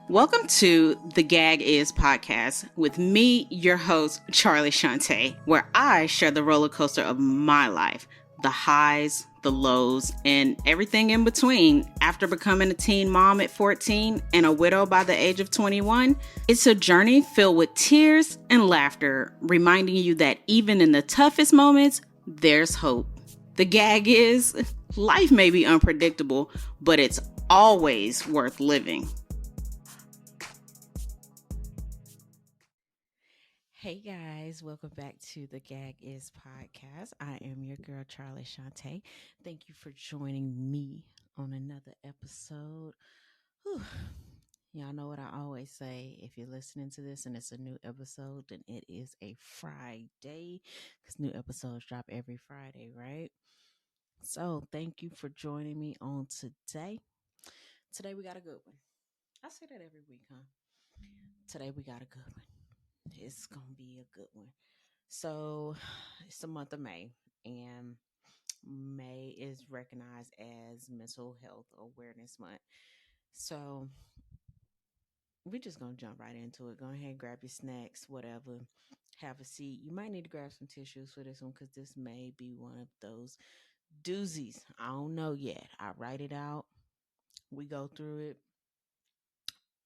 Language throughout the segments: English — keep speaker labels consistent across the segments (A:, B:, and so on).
A: Welcome to the Gag Is podcast with me, your host, Charlie Shante, where I share the roller coaster of my life, the highs, the lows, and everything in between. After becoming a teen mom at 14 and a widow by the age of 21, it's a journey filled with tears and laughter, reminding you that even in the toughest moments, there's hope. The gag is life may be unpredictable, but it's always worth living. Hey guys, welcome back to the Gag Is podcast. I am your girl, Charlie Shante. Thank you for joining me on another episode. Whew. Y'all know what I always say. If you're listening to this and it's a new episode, then it is a Friday because new episodes drop every Friday, right? So thank you for joining me on today. Today we got a good one. I say that every week, huh? Today we got a good one. It's going to be a good one. So it's the month of May, and May is recognized as Mental Health Awareness Month. So we're just gonna jump right into it. Go ahead, grab your snacks, whatever. Have a seat. You might need to grab some tissues for this one because this may be one of those doozies. I don't know yet. I write it out. We go through it.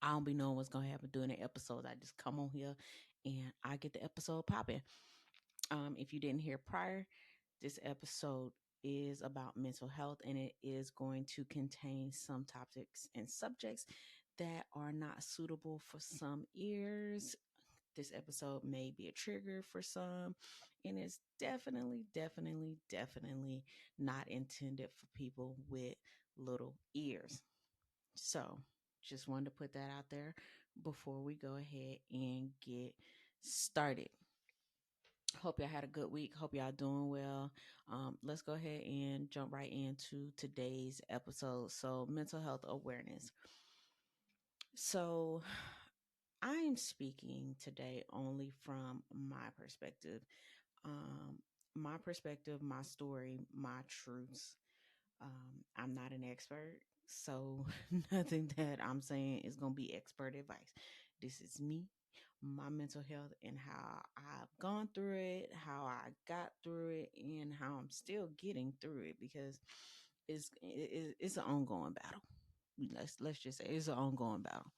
A: I don't be knowing what's gonna happen during the episode. I just come on here and I get the episode popping. If you didn't hear prior, this episode is about mental health and it is going to contain some topics and subjects that are not suitable for some ears. This episode may be a trigger for some, and it's definitely not intended for people with little ears. So, just wanted to put that out there before we go ahead and get started. Hope y'all had a good week. Hope y'all doing well. Let's go ahead and jump right into today's episode. So, mental health awareness. So, I am speaking today only from my perspective. Um, my perspective, my story, my truths. I'm not an expert, so nothing that I'm saying is going to be expert advice. This is me, my mental health, and how I've gone through it, how I got through it, and how I'm still getting through it because it's an ongoing battle. Let's just say it's an ongoing battle.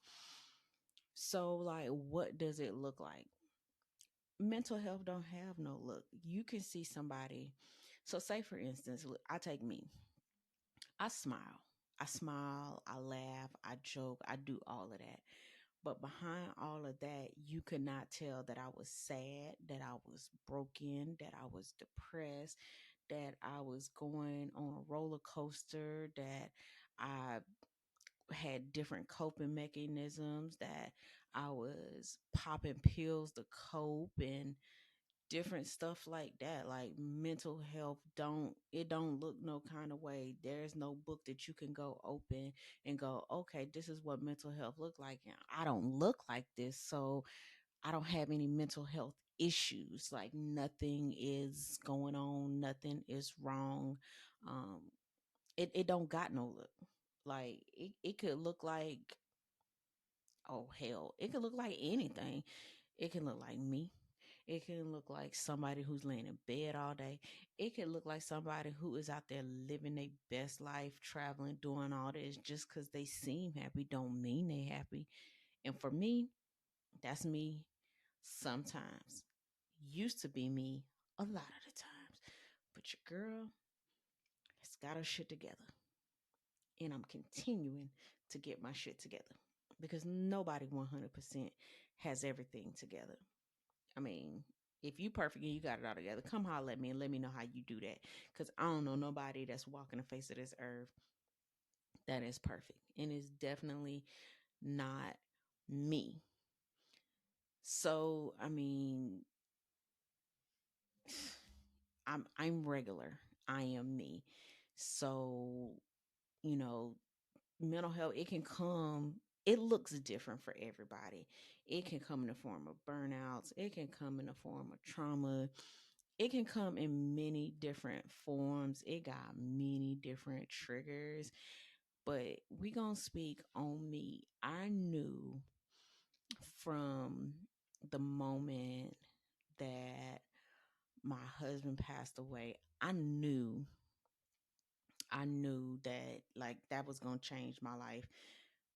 A: So, like, what does it look like? Mental health don't have no look. You can see somebody. So, say for instance, I take me. I smile. I smile, I laugh, I joke, I do all of that. But behind all of that, you could not tell that I was sad, that I was broken, that I was depressed, that I was going on a roller coaster, that I had different coping mechanisms, that I was popping pills to cope and different stuff like that. Like mental health don't look no kind of way. There's no book that you can go open and go, okay, this is what mental health look like, and I don't look like this, so I don't have any mental health issues. Like nothing is going on, nothing is wrong. um it don't got no look. Like it could look like, oh hell, it could look like anything. It can look like me. It can look like somebody who's laying in bed all day. It can look like somebody who is out there living their best life, traveling, doing all this. Just because they seem happy don't mean they happy. And for me, that's me sometimes. Used to be me a lot of the times. But your girl has got her shit together. And I'm continuing to get my shit together because nobody 100% has everything together. I mean, if you perfect and you got it all together, come holler at me and let me know how you do that. Because I don't know nobody that's walking the face of this earth that is perfect. And it's definitely not me. So, I mean, I'm regular. I am me. So, you know, mental health, it can come, it looks different for everybody. It can come in the form of burnouts, it can come in the form of trauma, it can come in many different forms. It got many different triggers. But we gonna speak on me. I knew from the moment that my husband passed away, I knew that like that was going to change my life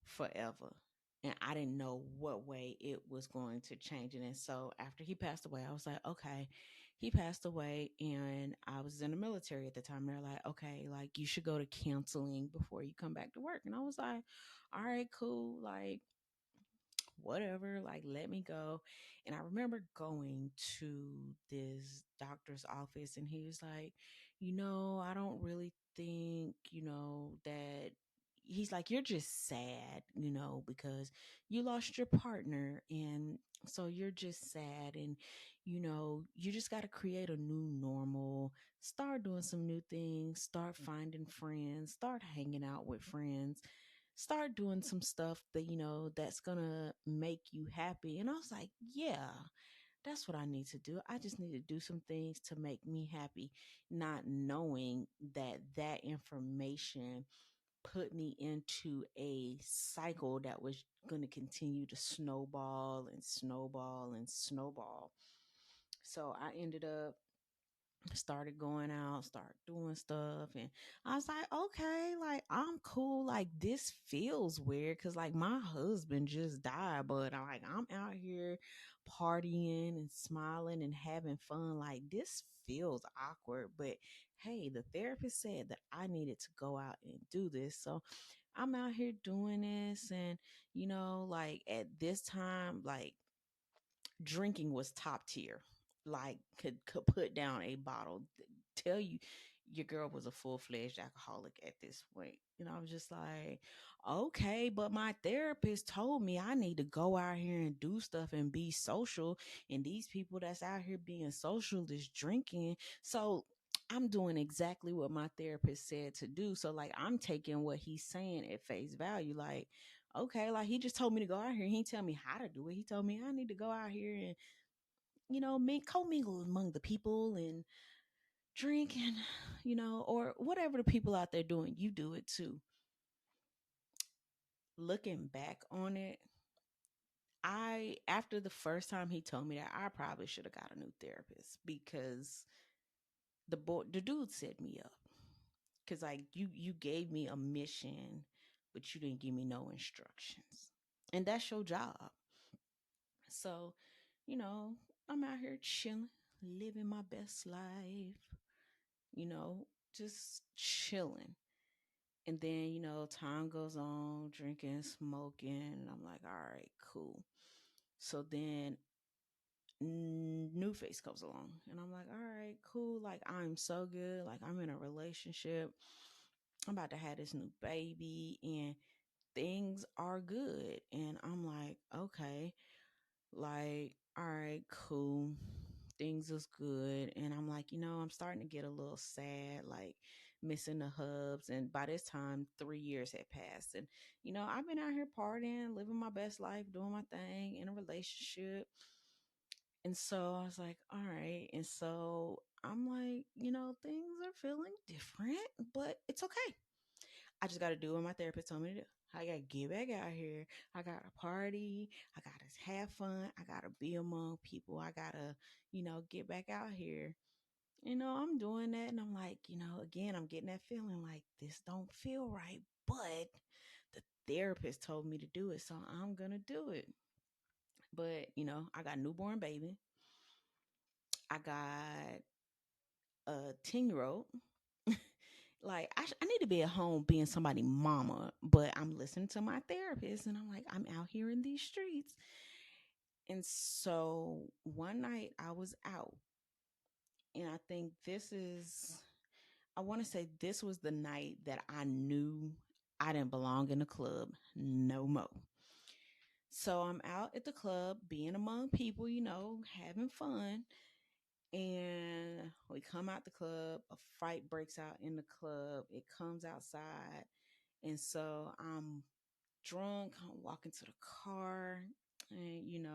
A: forever. And I didn't know what way it was going to change it. And so after he passed away, I was like, okay, he passed away. And I was in the military at the time. They're like, okay, like you should go to counseling before you come back to work. And I was like, all right, cool. Like, whatever, like let me go. And I remember going to this doctor's office and he was like, I don't really think, that he's like, you're just sad, because you lost your partner. And so you're just sad. And, you just got to create a new normal, start doing some new things, start finding friends, start hanging out with friends, start doing some stuff that that's gonna make you happy. And I was like, yeah, that's what I need to do. I just need to do some things to make me happy, not knowing that that information put me into a cycle that was going to continue to snowball and snowball and snowball. So I ended up started going out, start doing stuff. And I was like, okay, like I'm cool. Like this feels weird because like my husband just died, but I'm out here partying and smiling and having fun. Like this feels awkward. But hey, the therapist said that I needed to go out and do this. So I'm out here doing this. And, like at this time, like drinking was top tier. Like could put down a bottle. Tell you your girl was a full-fledged alcoholic at this point. And I was just like, okay, but my therapist told me I need to go out here and do stuff and be social. And these people that's out here being social is drinking. So I'm doing exactly what my therapist said to do. So like I'm taking what he's saying at face value. Like, okay, like he just told me to go out here. He didn't tell me how to do it. He told me I need to go out here and, commingle among the people and drink and, or whatever the people out there doing, you do it too. Looking back on it, after the first time he told me that, I probably should have got a new therapist because the dude set me up. Cause like you gave me a mission, but you didn't give me no instructions. And that's your job. So, you know, I'm out here chilling, living my best life, you know, just chilling. And then, time goes on, drinking, smoking, and I'm like, all right, cool. So then new face comes along, and I'm like, all right, cool. Like, I'm so good. Like, I'm in a relationship. I'm about to have this new baby, and things are good. And I'm like, okay, like, all right, cool. Things is good. And I'm like, I'm starting to get a little sad, like missing the hubs. And by this time, 3 years had passed. And, I've been out here partying, living my best life, doing my thing in a relationship. And so I was like, all right. And so I'm like, things are feeling different, but it's okay. I just got to do what my therapist told me to do. I got to get back out here. I got to party. I got to have fun. I got to be among people. I got to, get back out here. I'm doing that. And I'm like, again, I'm getting that feeling like this don't feel right. But the therapist told me to do it. So I'm going to do it. But, I got a newborn baby. I got a 10-year old. Like I need to be at home being somebody mama, but I'm listening to my therapist and I'm like, I'm out here in these streets. And so one night I was out, and I think I want to say this was the night that I knew I didn't belong in the club no more. So I'm out at the club being among people, having fun. And we come out the club, a fight breaks out in the club. It comes outside. And so I'm drunk, I'm walking to the car, and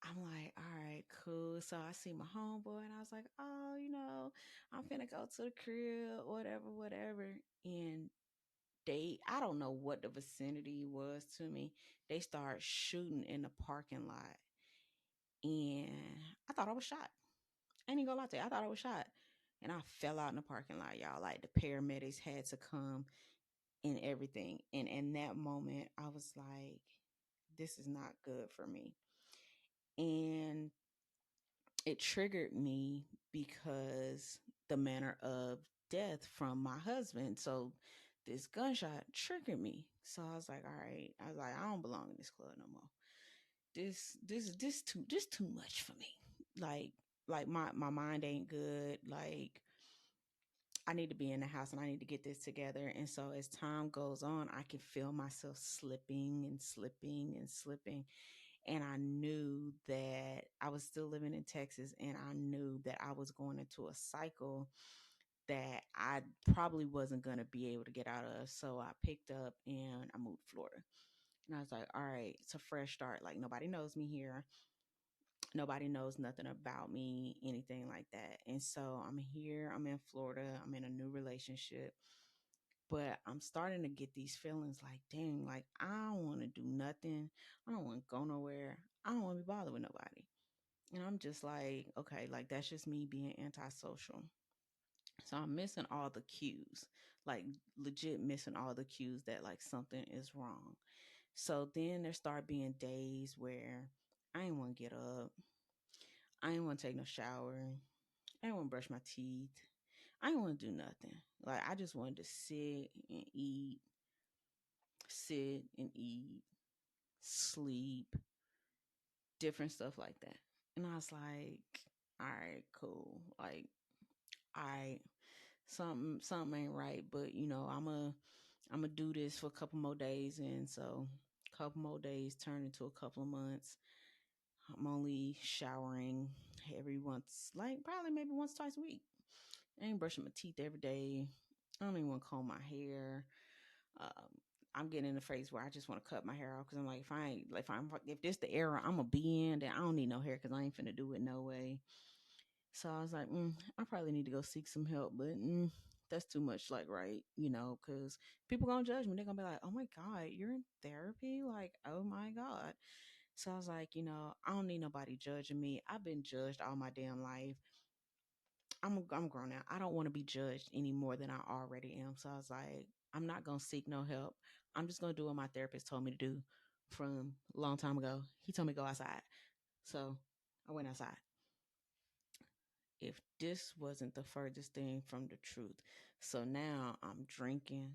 A: I'm like, all right, cool. So I see my homeboy and I was like, oh, I'm finna go to the crib, whatever, whatever. And I don't know what the vicinity was to me. They started shooting in the parking lot, and I thought I was shot. I ain't gonna lie to you. I thought I was shot. And I fell out in the parking lot, y'all. Like the paramedics had to come and everything. And in that moment, I was like, this is not good for me. And it triggered me because the manner of death from my husband. So this gunshot triggered me. So I was like, all right. I was like, I don't belong in this club no more. This too much for me. Like my mind ain't good. Like I need to be in the house and I need to get this together. And so as time goes on, I can feel myself slipping and slipping and slipping. And I knew that I was still living in Texas, and I knew that I was going into a cycle that I probably wasn't going to be able to get out of. So I picked up and I moved to Florida. And I was like, all right, it's a fresh start. Like nobody knows me here. Nobody knows nothing about me, anything like that. And so I'm here, I'm in Florida, I'm in a new relationship. But I'm starting to get these feelings like, dang, like I don't want to do nothing. I don't want to go nowhere. I don't want to be bothered with nobody. And I'm just like, okay, like that's just me being antisocial. So I'm missing all the cues, like legit missing all the cues that like something is wrong. So then there start being days where I ain't want to get up. I ain't want to take no shower. I ain't want to brush my teeth. I ain't want to do nothing. Like I just wanted to sit and eat, sleep, different stuff like that. And I was like, all right, cool. Like, all right, something ain't right, but I'm gonna do this for a couple more days, and so a couple more days turned into a couple of months. I'm only showering every once, like probably maybe once, twice a week. I ain't brushing my teeth every day. I don't even want to comb my hair. Um, I'm getting in the phase where I just want to cut my hair off because I'm like, if this the era I'm gonna be in, then I don't need no hair because I ain't finna do it no way. So I was like, I probably need to go seek some help, but that's too much, like, right, because people gonna judge me. They're gonna be like, oh my god, you're in therapy, like, oh my god. So I was like, I don't need nobody judging me. I've been judged all my damn life. I'm grown now. I don't want to be judged any more than I already am. So I was like, I'm not gonna seek no help. I'm just gonna do what my therapist told me to do from a long time ago. He told me to go outside. So I went outside. If this wasn't the furthest thing from the truth. So now I'm drinking,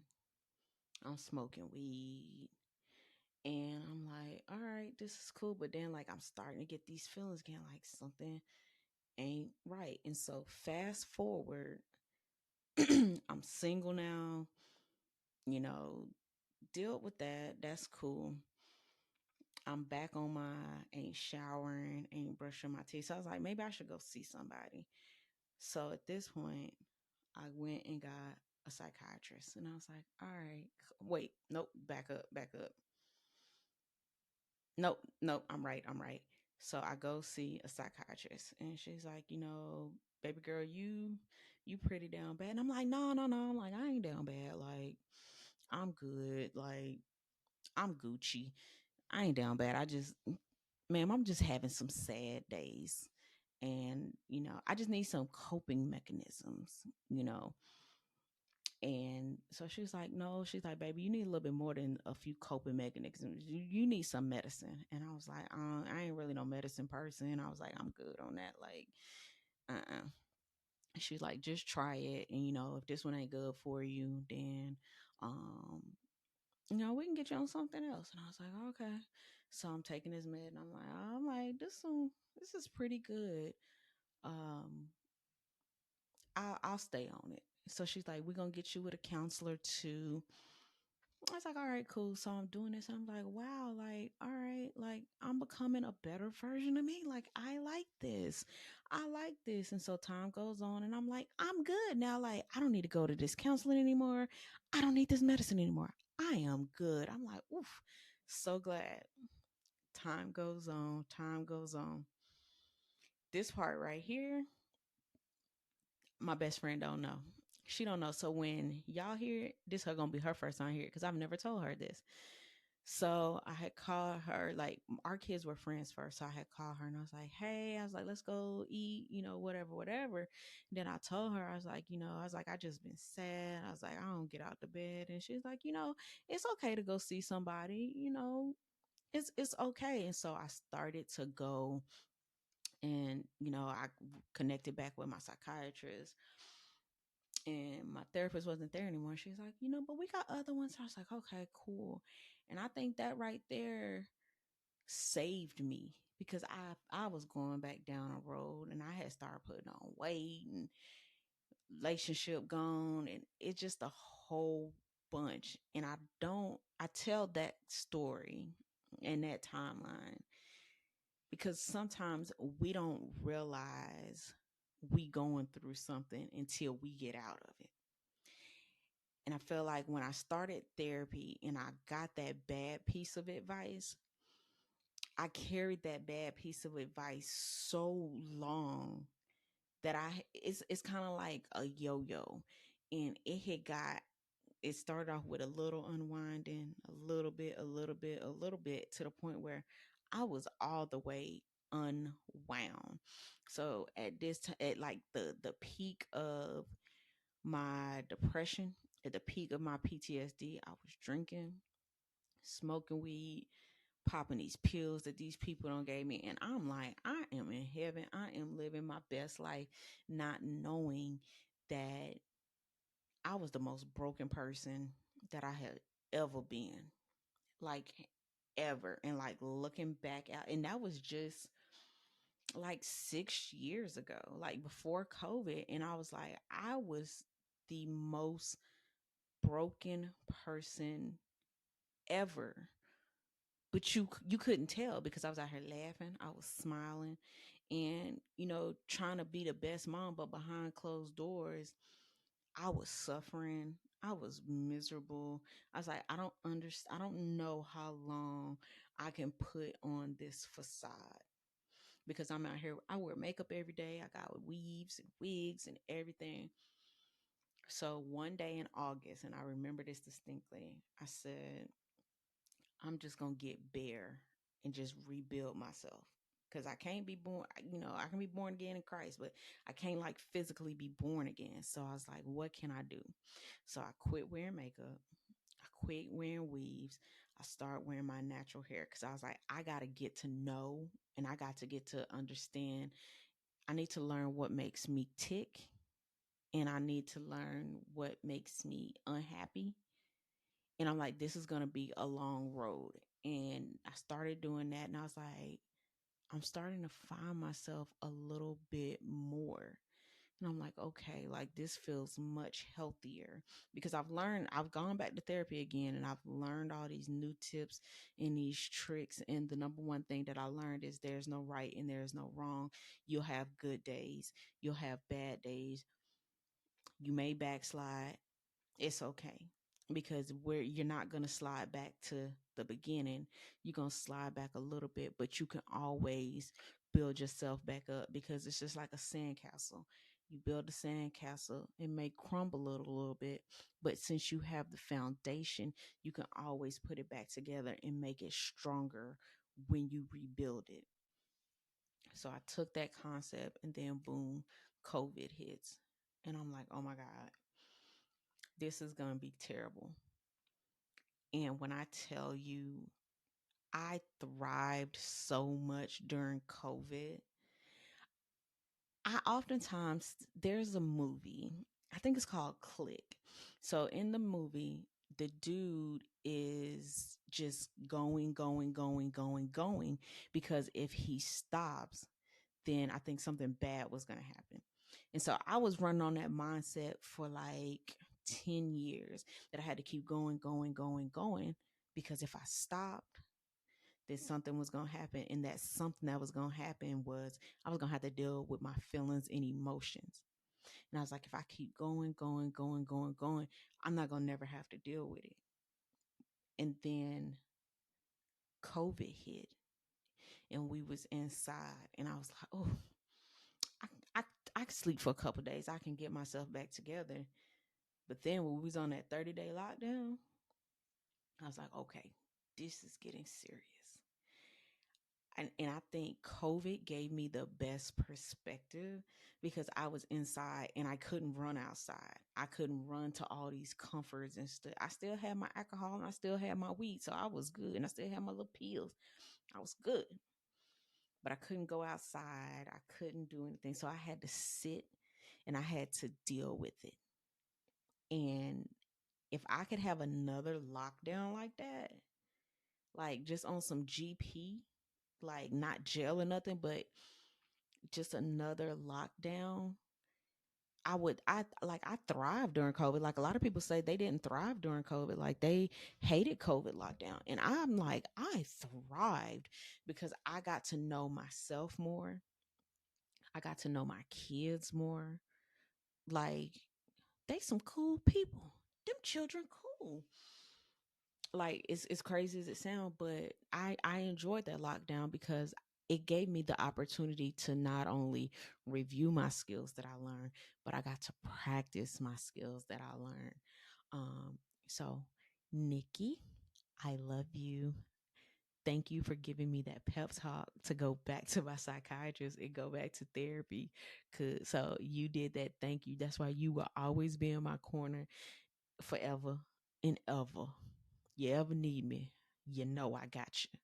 A: I'm smoking weed, and I'm like, all right, this is cool. But then like I'm starting to get these feelings again, like something ain't right. And so fast forward, I'm single now, you know, dealt with that. That's cool. I'm back on my ain't showering, ain't brushing my teeth. So I was like, maybe I should go see somebody. So at this point, I went and got a psychiatrist. And I was like, all right, wait, nope, back up, back up. Nope, nope, I'm right. So I go see a psychiatrist and she's like, baby girl, you pretty down bad. And I'm like, no, no, no. I'm like, I ain't down bad. Like, I'm good. Like, I'm Gucci. I ain't down bad. Ma'am, I'm just having some sad days. And, I just need some coping mechanisms, you know. And so she was like, no, she's like, baby, you need a little bit more than a few coping mechanisms. You need some medicine. And I was like, I ain't really no medicine person. I was like, I'm good on that. Like, uh-uh. She's like, just try it. And, if this one ain't good for you, then, we can get you on something else. And I was like, okay. So I'm taking this med and I'm like, this is pretty good. Um, I'll stay on it. So she's like, we're going to get you with a counselor too. I was like, all right, cool. So I'm doing this. I'm like, wow, like, all right, like I'm becoming a better version of me. Like, I like this. I like this. And so time goes on and I'm like, I'm good now. Like, I don't need to go to this counseling anymore. I don't need this medicine anymore. I am good. I'm like, oof, so glad. Time goes on. Time goes on. This part right here, my best friend don't know. She don't know. So when y'all hear it, this her gonna be her first time here because I've never told her this. So I had called her, like our kids were friends first. So I had called her and I was like, hey, I was like, let's go eat, whatever, whatever. And then I told her, I was like, I was like, I just been sad. I was like, I don't get out the bed. And she's like, it's okay to go see somebody, it's okay. And so I started to go and, I connected back with my psychiatrist and my therapist wasn't there anymore. She's like, but we got other ones. I was like, okay, cool. And I think that right there saved me because I was going back down a road and I had started putting on weight and relationship gone and it's just a whole bunch. And I tell that story and that timeline because sometimes we don't realize we going through something until we get out of it. And I feel like when I started therapy and I got that bad piece of advice, I carried that bad piece of advice so long that it's kind of like a yo-yo. And it started off with a little unwinding, a little bit, a little bit, a little bit to the point where I was all the way unwound. So at this time, at like the peak of my depression, at the peak of my PTSD, I was drinking, smoking weed, popping these pills that these people don't gave me. And I'm like, I am in heaven. I am living my best life, not knowing that I was the most broken person that I had ever been. Like ever. And like looking back out, and that was just like 6 years ago, like before COVID. And I was like, I was the most broken person ever, but you couldn't tell because I was out here laughing, I was smiling, and trying to be the best mom, but behind closed doors I was suffering, I was miserable. I was like, I don't understand, I don't know how long I can put on this facade because I'm out here, I wear makeup every day, I got weaves and wigs and everything. So one day in August, and I remember this distinctly, I said, I'm just gonna get bare and just rebuild myself. Cause I can't be born, I can be born again in Christ, but I can't like physically be born again. So I was like, what can I do? So I quit wearing makeup. I quit wearing weaves. I start wearing my natural hair because I was like, I got to get to know and I got to get to understand. I need to learn what makes me tick and I need to learn what makes me unhappy. And I'm like, this is going to be a long road. And I started doing that. And I was like, I'm starting to find myself a little bit more. And I'm like, okay, like this feels much healthier because I've gone back to therapy again and I've learned all these new tips and these tricks. And the number one thing that I learned is there's no right and there's no wrong. You'll have good days, you'll have bad days, you may backslide, it's okay because where you're not going to slide back to the beginning, you're going to slide back a little bit, but you can always build yourself back up because it's just like a sandcastle. You build a sandcastle, it may crumble a little bit, but since you have the foundation, you can always put it back together and make it stronger when you rebuild it. So I took that concept and then boom, COVID hits. And I'm like, oh my God, this is going to be terrible. And when I tell you, I thrived so much during COVID. I oftentimes, there's a movie, I think it's called Click. So in the movie, the dude is just going, going, going, going, going, because if he stops, then I think something bad was going to happen. And so I was running on that mindset for like 10 years that I had to keep going, going, going, going, because if I stopped, then something was going to happen. And that something that was going to happen was I was going to have to deal with my feelings and emotions. And I was like, if I keep going, going, going, going, going, I'm not going to never have to deal with it. And then COVID hit and we was inside and I was like, oh, I, I, I can sleep for a couple of days. I can get myself back together. But then when we was on that 30-day lockdown, I was like, okay, this is getting serious. And I think COVID gave me the best perspective because I was inside and I couldn't run outside. I couldn't run to all these comforts and stuff. I still had my alcohol and I still had my weed, so I was good. And I still had my little pills. I was good. But I couldn't go outside. I couldn't do anything. So I had to sit and I had to deal with it. And if I could have another lockdown like that, like just on some GP, like not jail or nothing, but just another lockdown, I thrived during COVID. Like a lot of people say they didn't thrive during COVID. Like they hated COVID lockdown. And I'm like, I thrived because I got to know myself more. I got to know my kids more. Like they some cool people. Them children cool. Like it's crazy as it sounds, but I enjoyed that lockdown because it gave me the opportunity to not only review my skills that I learned, but I got to practice my skills that I learned. Um, so Nikki, I love you. Thank you for giving me that pep talk to go back to my psychiatrist and go back to therapy. Cause so you did that. Thank you. That's why you will always be in my corner forever and ever. You ever need me, you know I got you.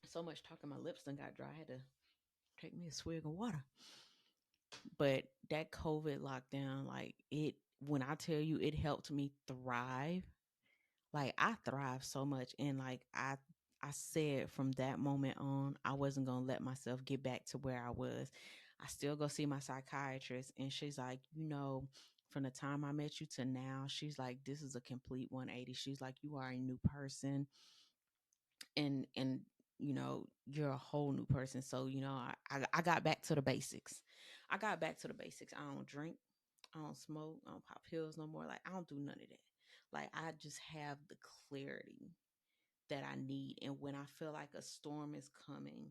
A: So much talking, my lips done got dry. I had to take me a swig of water. But that COVID lockdown, like it, when I tell you it helped me thrive, like I thrive so much. And like I said from that moment on, I wasn't gonna let myself get back to where I was. I still go see my psychiatrist, and she's like, from the time I met you to now, she's like, this is a complete 180. She's like, you are a new person, and you're a whole new person. So I got back to the basics. I got back to the basics. I don't drink, I don't smoke, I don't pop pills no more. Like I don't do none of that. Like I just have the clarity that I need, and when I feel like a storm is coming,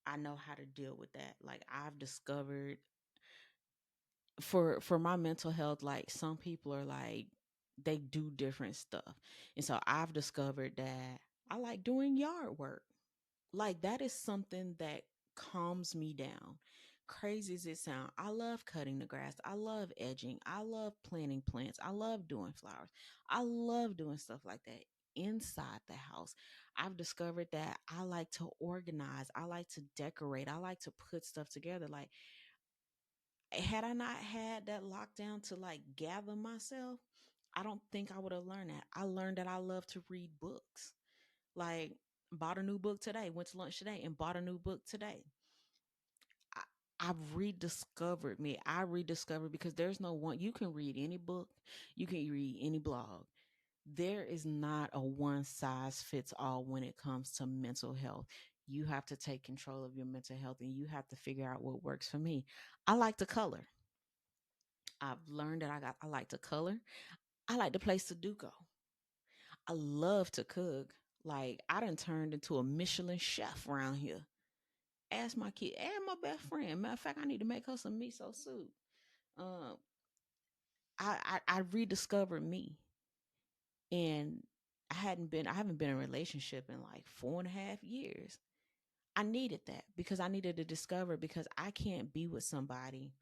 A: I know how to deal with that. Like I've discovered for my mental health, like some people are like they do different stuff. And so I've discovered that I like doing yard work. Like that is something that calms me down. Crazy as it sounds, I love cutting the grass. I love edging. I love planting plants. I love doing flowers. I love doing stuff like that inside the house. I've discovered that I like to organize. I like to decorate. I like to put stuff together. Like had I not had that lockdown to like gather myself, I don't think I would have learned that. I learned that I love to read books. Like bought a new book today, went to lunch today and bought a new book today. I've rediscovered me. I rediscovered because there's no one, you can read any book, you can read any blog. There is not a one size fits all when it comes to mental health. You have to take control of your mental health and you have to figure out what works for me. I like to color. I've learned that I like to color. I like to play Sudoku. I love to cook. Like I done turned into a Michelin chef around here. Ask my kid and my best friend. Matter of fact, I need to make her some miso soup. Um, I rediscovered me, and I haven't been in a relationship in like 4.5 years. I needed that because I needed to discover because I can't be with somebody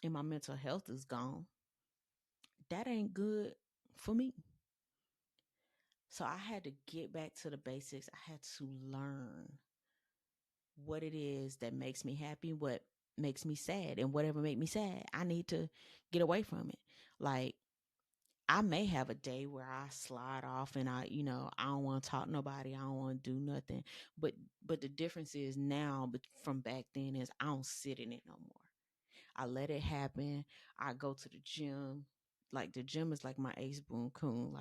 A: and my mental health is gone. That ain't good for me. So I had to get back to the basics. I had to learn what it is that makes me happy, what makes me sad, and whatever make me sad, I need to get away from it. Like I may have a day where I slide off and I don't want to talk to nobody. I don't want to do nothing. But the difference is now, but from back then is I don't sit in it no more. I let it happen. I go to the gym. Like the gym is like my ace boon coon.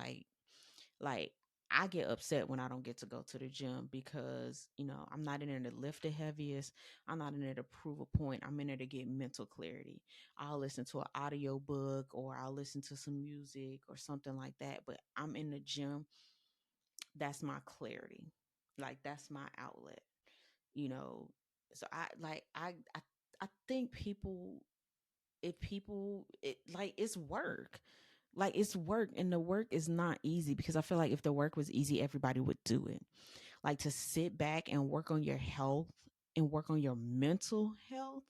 A: Like I get upset when I don't get to go to the gym because, I'm not in there to lift the heaviest. I'm not in there to prove a point. I'm in there to get mental clarity. I'll listen to an audio book or I'll listen to some music or something like that. But I'm in the gym. That's my clarity. Like that's my outlet, you know. So I think people, if people, it like it's work. Like it's work, and the work is not easy, because I feel like if the work was easy, everybody would do it. Like to sit back and work on your health and work on your mental health,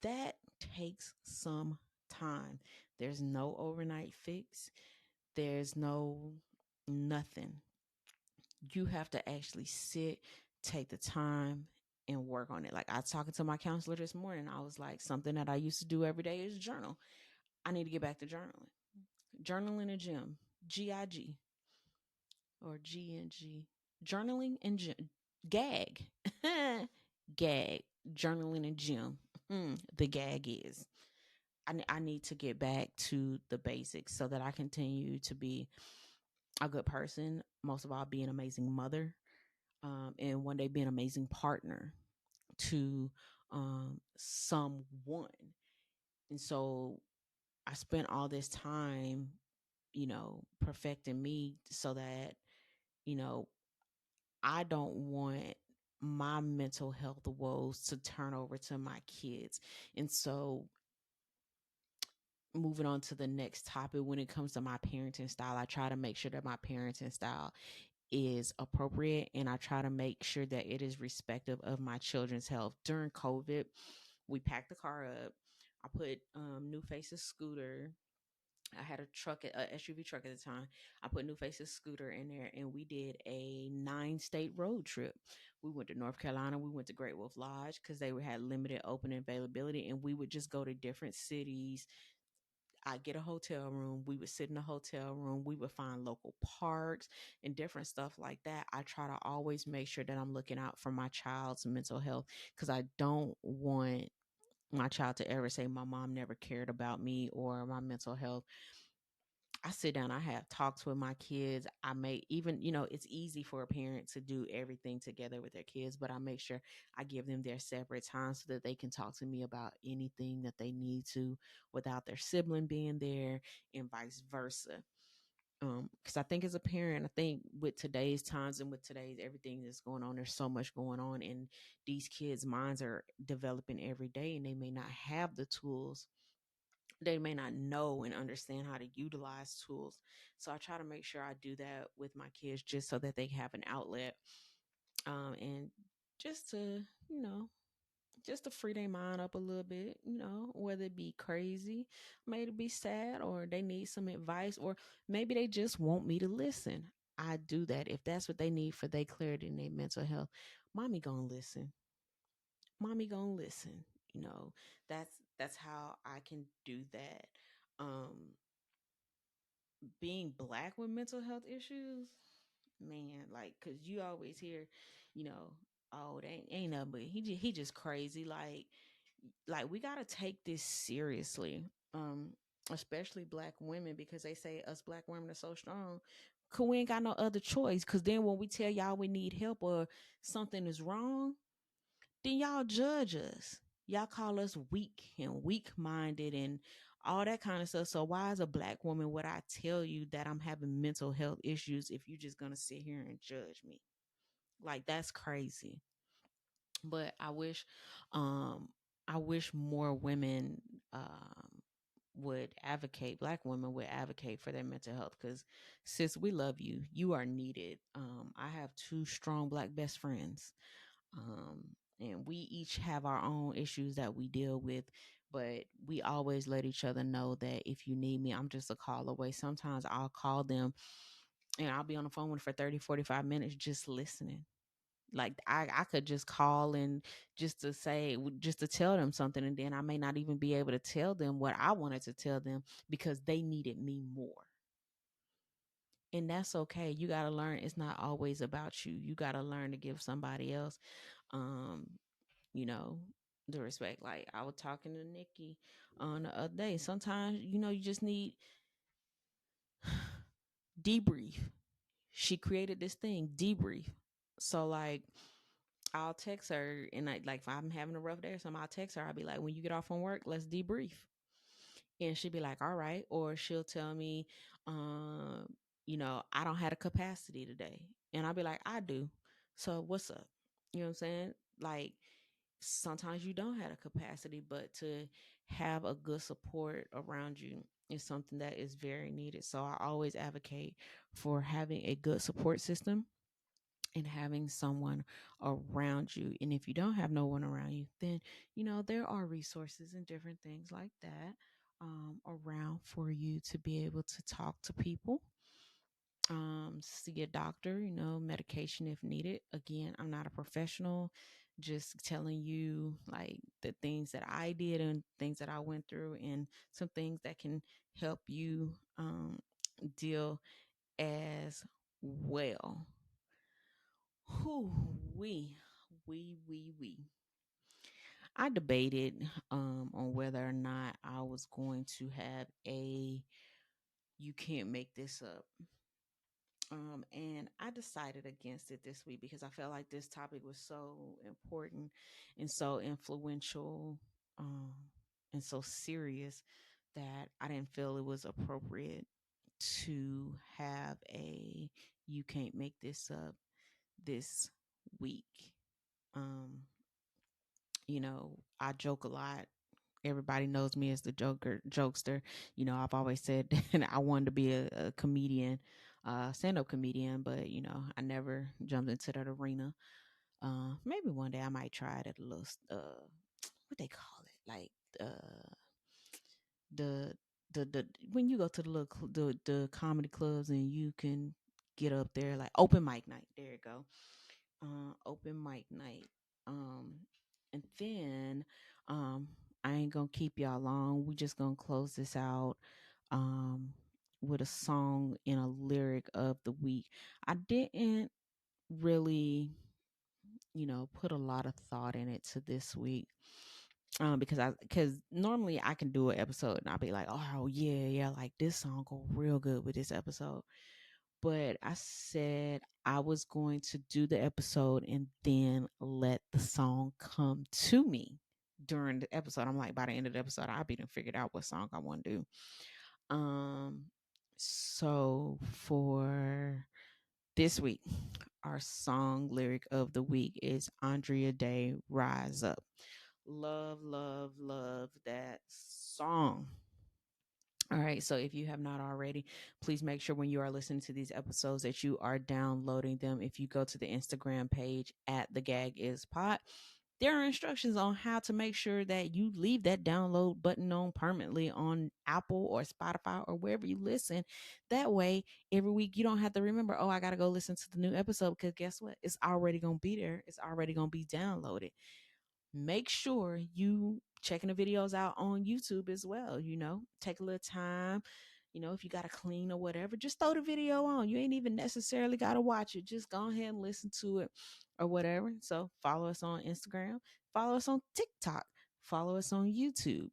A: that takes some time. There's no overnight fix. There's no nothing. You have to actually sit, take the time, and work on it. Like I was talking to my counselor this morning, I was like, something that I used to do every day is journal. I need to get back to journaling. Journaling in the gym, GIG or GNG. Journaling and gag, gag. Journaling and gym. The gag is. I need to get back to the basics so that I continue to be a good person. Most of all, be an amazing mother, and one day be an amazing partner to someone. And so I spent all this time, perfecting me so that, you know, I don't want my mental health woes to turn over to my kids. And so moving on to the next topic, when it comes to my parenting style, I try to make sure that my parenting style is appropriate, and I try to make sure that it is respective of my children's health. During COVID, we packed the car up. I put New Face's scooter. I had a truck, a SUV truck at the time. I put New Face's scooter in there, and we did a 9-state road trip. We went to North Carolina. We went to Great Wolf Lodge because they had limited open availability, and we would just go to different cities. I get a hotel room. We would sit in a hotel room. We would find local parks and different stuff like that. I try to always make sure that I'm looking out for my child's mental health, because I don't want my child to ever say my mom never cared about me or my mental health. I sit down, I have talks with my kids. I may even, it's easy for a parent to do everything together with their kids, but I make sure I give them their separate time so that they can talk to me about anything that they need to without their sibling being there, and vice versa. Because I think as a parent, I think with today's times and with today's everything that's going on, there's so much going on, and these kids' minds are developing every day, and they may not have the tools, they may not know and understand how to utilize tools. So I try to make sure I do that with my kids, just so that they have an outlet, and just to, you know, just to free their mind up a little bit, whether it be crazy, maybe be sad, or they need some advice, or maybe they just want me to listen. I do that. If that's what they need for their clarity and their mental health, mommy gonna listen. Mommy gonna listen. You know, that's how I can do that. Um, being black with mental health issues, man, like, cause you always hear, oh, they ain't nothing, but he just crazy. Like we gotta take this seriously. Um, especially black women, because they say us black women are so strong. Cause we ain't got no other choice. Cause then when we tell y'all we need help or something is wrong, then y'all judge us. Y'all call us weak and weak minded and all that kind of stuff. So why, as a black woman, would I tell you that I'm having mental health issues if you're just gonna sit here and judge me? Like that's crazy. But um I wish more women would advocate, black women would advocate for their mental health, because sis, we love you. You are needed. I have two strong black best friends, um, and we each have our own issues that we deal with, but we always let each other know that if you need me, I'm just a call away. Sometimes I'll call them and I'll be on the phone with for 30, 45 minutes just listening. Like I could just call and just to say, just to tell them something, and then I may not even be able to tell them what I wanted to tell them because they needed me more. And that's okay. You got to learn, it's not always about you. You got to learn to give somebody else, um you know, the respect. Like I was talking to Nikki on the other day. Sometimes, you just need debrief. She created this thing, debrief. So like I'll text her, and like if I'm having a rough day or something, I'll text her. I'll be like, when you get off from work, let's debrief. And she'll be like, all right. Or she'll tell me, um, I don't have the capacity today. And I'll be like, I do. So what's up? You know what I'm saying? Like sometimes you don't have a capacity, but to have a good support around you is something that is very needed. So I always advocate for having a good support system and having someone around you. And if you don't have no one around you, then there are resources and different things like that around for you to be able to talk to people, see a doctor, medication if needed. Again, I'm not a professional, just telling you like the things that I did and things that I went through, and some things that can help you deal as well. Who we. I debated on whether or not I was going to have a "you can't make this up." And I decided against it this week because I felt like this topic was so important and so influential, um, and so serious that I didn't feel it was appropriate to have a "you can't make this up" this week. Um, I joke a lot. Everybody knows me as the jokester. I've always said that I wanted to be a comedian, stand-up comedian, but I never jumped into that arena. Maybe one day I might try it at a little, what they call it, like the the when you go to the little the comedy clubs and you can get up there, like open mic night. There you go, open mic night. Um, and then um, I ain't gonna keep y'all long. We just gonna close this out um, with a song and a lyric of the week. I didn't really, put a lot of thought in it to this week. Because normally I can do an episode and I'll be like, oh yeah, like this song go real good with this episode. But I said I was going to do the episode and then let the song come to me during the episode. I'm like, by the end of the episode, I'll be done figured out what song I want to do. Um, so for this week, our song lyric of the week is Andrea Day, "Rise Up." Love, love, love that song. All right. So if you have not already, please make sure when you are listening to these episodes that you are downloading them. If you go to the Instagram page at the Gag Is Pod, there are instructions on how to make sure that you leave that download button on permanently on Apple or Spotify or wherever you listen. That way, every week you don't have to remember, oh, I got to go listen to the new episode, because guess what? It's already going to be there. It's already going to be downloaded. Make sure you checking the videos out on YouTube as well. Take a little time. If you got to clean or whatever, just throw the video on. You ain't even necessarily got to watch it. Just go ahead and listen to it or whatever. So follow us on Instagram, follow us on TikTok, follow us on YouTube.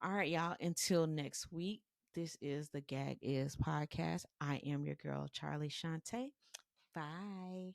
A: All right, y'all. Until next week, this is the Gag Is Podcast. I am your girl, Charlie Shante. Bye.